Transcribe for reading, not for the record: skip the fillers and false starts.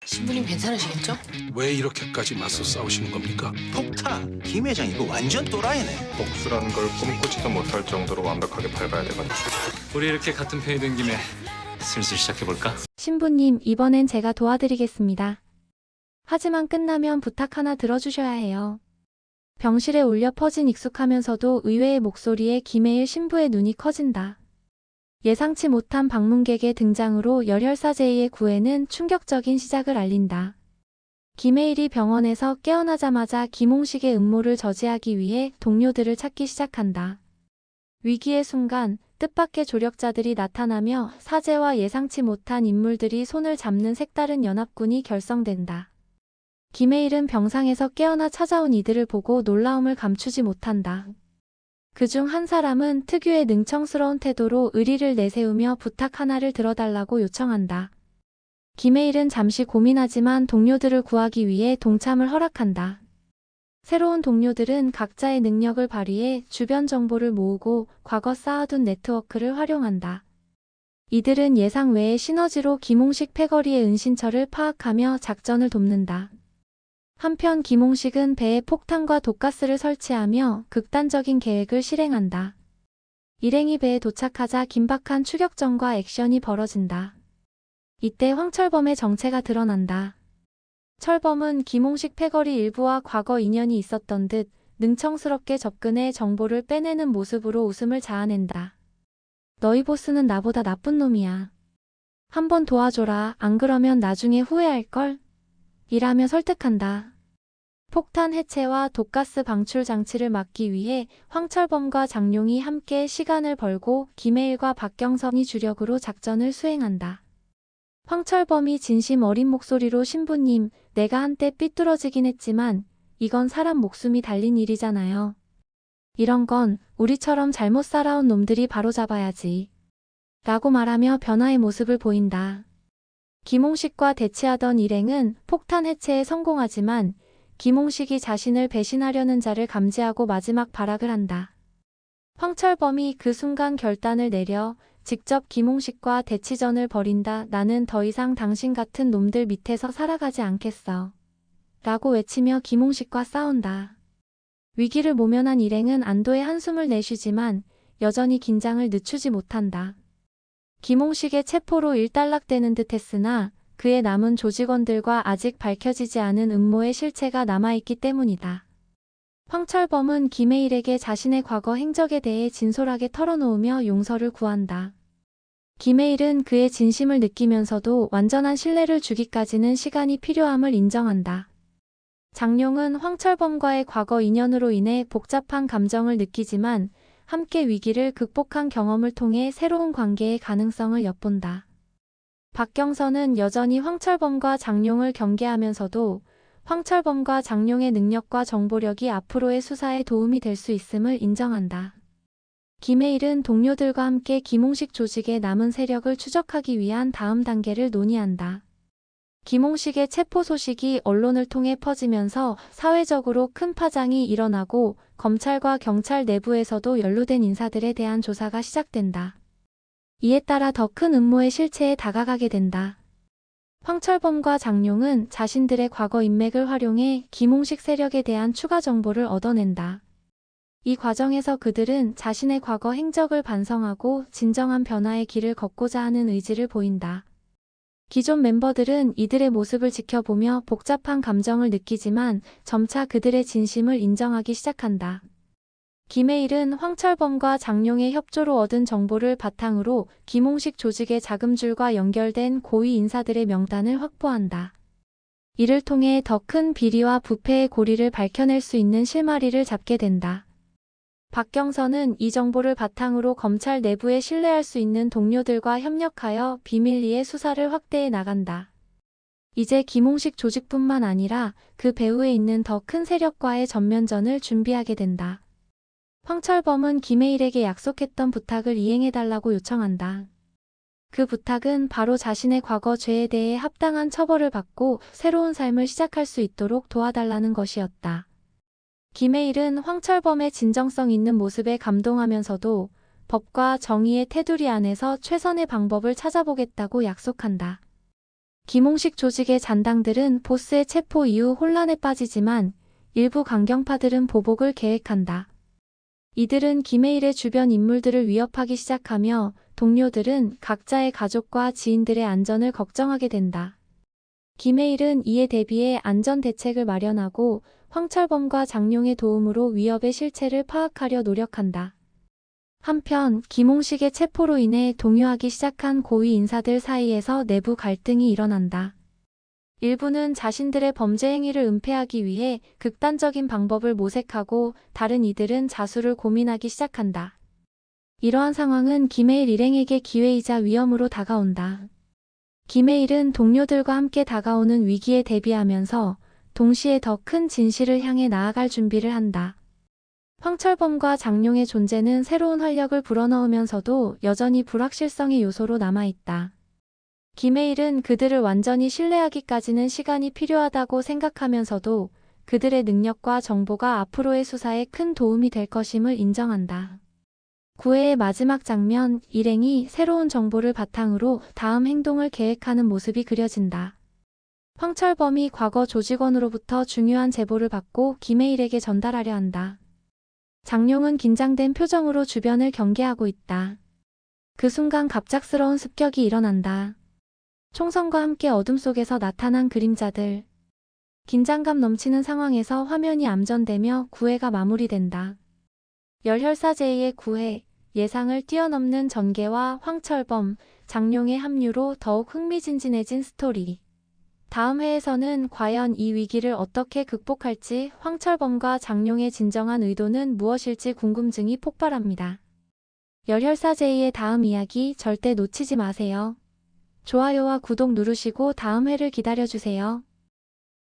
신부님 괜찮으시겠죠? 왜 이렇게까지 맞서 싸우시는 겁니까? 폭탄! 김 회장 이거 완전 또라이네. 복수라는 걸 꿈꾸지도 못할 정도로 완벽하게 밟아야 되거든. 우리 이렇게 같은 편이 된 김에 슬슬 시작해볼까? 신부님, 이번엔 제가 도와드리겠습니다. 하지만 끝나면 부탁 하나 들어주셔야 해요. 병실에 울려 퍼진 익숙하면서도 의외의 목소리에 김혜일 신부의 눈이 커진다. 예상치 못한 방문객의 등장으로 열혈사제이의 구애는 충격적인 시작을 알린다. 김혜일이 병원에서 깨어나자마자 김홍식의 음모를 저지하기 위해 동료들을 찾기 시작한다. 위기의 순간 뜻밖의 조력자들이 나타나며 사제와 예상치 못한 인물들이 손을 잡는 색다른 연합군이 결성된다. 김혜일은 병상에서 깨어나 찾아온 이들을 보고 놀라움을 감추지 못한다. 그중 한 사람은 특유의 능청스러운 태도로 의리를 내세우며 부탁 하나를 들어달라고 요청한다. 김혜일은 잠시 고민하지만 동료들을 구하기 위해 동참을 허락한다. 새로운 동료들은 각자의 능력을 발휘해 주변 정보를 모으고 과거 쌓아둔 네트워크를 활용한다. 이들은 예상 외의 시너지로 김홍식 패거리의 은신처를 파악하며 작전을 돕는다. 한편 김홍식은 배에 폭탄과 독가스를 설치하며 극단적인 계획을 실행한다. 일행이 배에 도착하자 긴박한 추격전과 액션이 벌어진다. 이때 황철범의 정체가 드러난다. 철범은 김홍식 패거리 일부와 과거 인연이 있었던 듯 능청스럽게 접근해 정보를 빼내는 모습으로 웃음을 자아낸다. 너희 보스는 나보다 나쁜 놈이야. 한번 도와줘라. 안 그러면 나중에 후회할걸? 이라며 설득한다. 폭탄 해체와 독가스 방출 장치를 막기 위해 황철범과 장룡이 함께 시간을 벌고 김혜일과 박경성이 주력으로 작전을 수행한다. 황철범이 진심 어린 목소리로 신부님, 내가 한때 삐뚤어지긴 했지만 이건 사람 목숨이 달린 일이잖아요. 이런 건 우리처럼 잘못 살아온 놈들이 바로잡아야지. 라고 말하며 변화의 모습을 보인다. 김홍식과 대치하던 일행은 폭탄 해체에 성공하지만 김홍식이 자신을 배신하려는 자를 감지하고 마지막 발악을 한다. 황철범이 그 순간 결단을 내려 직접 김홍식과 대치전을 벌인다. 나는 더 이상 당신 같은 놈들 밑에서 살아가지 않겠어. 라고 외치며 김홍식과 싸운다. 위기를 모면한 일행은 안도의 한숨을 내쉬지만 여전히 긴장을 늦추지 못한다. 김홍식의 체포로 일단락되는 듯 했으나 그의 남은 조직원들과 아직 밝혀지지 않은 음모의 실체가 남아있기 때문이다. 황철범은 김혜일에게 자신의 과거 행적에 대해 진솔하게 털어놓으며 용서를 구한다. 김혜일은 그의 진심을 느끼면서도 완전한 신뢰를 주기까지는 시간이 필요함을 인정한다. 장룡은 황철범과의 과거 인연으로 인해 복잡한 감정을 느끼지만 함께 위기를 극복한 경험을 통해 새로운 관계의 가능성을 엿본다. 박경선은 여전히 황철범과 장룡을 경계하면서도 황철범과 장룡의 능력과 정보력이 앞으로의 수사에 도움이 될 수 있음을 인정한다. 김혜일은 동료들과 함께 김홍식 조직의 남은 세력을 추적하기 위한 다음 단계를 논의한다. 김홍식의 체포 소식이 언론을 통해 퍼지면서 사회적으로 큰 파장이 일어나고 검찰과 경찰 내부에서도 연루된 인사들에 대한 조사가 시작된다. 이에 따라 더 큰 음모의 실체에 다가가게 된다. 황철범과 장룡은 자신들의 과거 인맥을 활용해 김홍식 세력에 대한 추가 정보를 얻어낸다. 이 과정에서 그들은 자신의 과거 행적을 반성하고 진정한 변화의 길을 걷고자 하는 의지를 보인다. 기존 멤버들은 이들의 모습을 지켜보며 복잡한 감정을 느끼지만 점차 그들의 진심을 인정하기 시작한다. 김혜일은 황철범과 장룡의 협조로 얻은 정보를 바탕으로 김홍식 조직의 자금줄과 연결된 고위 인사들의 명단을 확보한다. 이를 통해 더 큰 비리와 부패의 고리를 밝혀낼 수 있는 실마리를 잡게 된다. 박경선은 이 정보를 바탕으로 검찰 내부에 신뢰할 수 있는 동료들과 협력하여 비밀리에 수사를 확대해 나간다. 이제 김홍식 조직뿐만 아니라 그 배후에 있는 더 큰 세력과의 전면전을 준비하게 된다. 황철범은 김혜일에게 약속했던 부탁을 이행해달라고 요청한다. 그 부탁은 바로 자신의 과거 죄에 대해 합당한 처벌을 받고 새로운 삶을 시작할 수 있도록 도와달라는 것이었다. 김혜일은 황철범의 진정성 있는 모습에 감동하면서도 법과 정의의 테두리 안에서 최선의 방법을 찾아보겠다고 약속한다. 김홍식 조직의 잔당들은 보스의 체포 이후 혼란에 빠지지만 일부 강경파들은 보복을 계획한다. 이들은 김해일의 주변 인물들을 위협하기 시작하며 동료들은 각자의 가족과 지인들의 안전을 걱정하게 된다. 김해일은 이에 대비해 안전 대책을 마련하고 황철범과 장룡의 도움으로 위협의 실체를 파악하려 노력한다. 한편 김홍식의 체포로 인해 동요하기 시작한 고위 인사들 사이에서 내부 갈등이 일어난다. 일부는 자신들의 범죄 행위를 은폐하기 위해 극단적인 방법을 모색하고 다른 이들은 자수를 고민하기 시작한다. 이러한 상황은 김해일 일행에게 기회이자 위험으로 다가온다. 김해일은 동료들과 함께 다가오는 위기에 대비하면서 동시에 더 큰 진실을 향해 나아갈 준비를 한다. 황철범과 장룡의 존재는 새로운 활력을 불어넣으면서도 여전히 불확실성의 요소로 남아있다. 김해일은 그들을 완전히 신뢰하기까지는 시간이 필요하다고 생각하면서도 그들의 능력과 정보가 앞으로의 수사에 큰 도움이 될 것임을 인정한다. 9회의 마지막 장면, 일행이 새로운 정보를 바탕으로 다음 행동을 계획하는 모습이 그려진다. 황철범이 과거 조직원으로부터 중요한 제보를 받고 김해일에게 전달하려 한다. 장룡은 긴장된 표정으로 주변을 경계하고 있다. 그 순간 갑작스러운 습격이 일어난다. 총성과 함께 어둠 속에서 나타난 그림자들. 긴장감 넘치는 상황에서 화면이 암전되며 9회가 마무리된다. 열혈사 제2의 9회, 예상을 뛰어넘는 전개와 황철범, 장룡의 합류로 더욱 흥미진진해진 스토리. 다음 회에서는 과연 이 위기를 어떻게 극복할지, 황철범과 장룡의 진정한 의도는 무엇일지 궁금증이 폭발합니다. 열혈사 제2의 다음 이야기 절대 놓치지 마세요. 좋아요와 구독 누르시고 다음 회를 기다려주세요.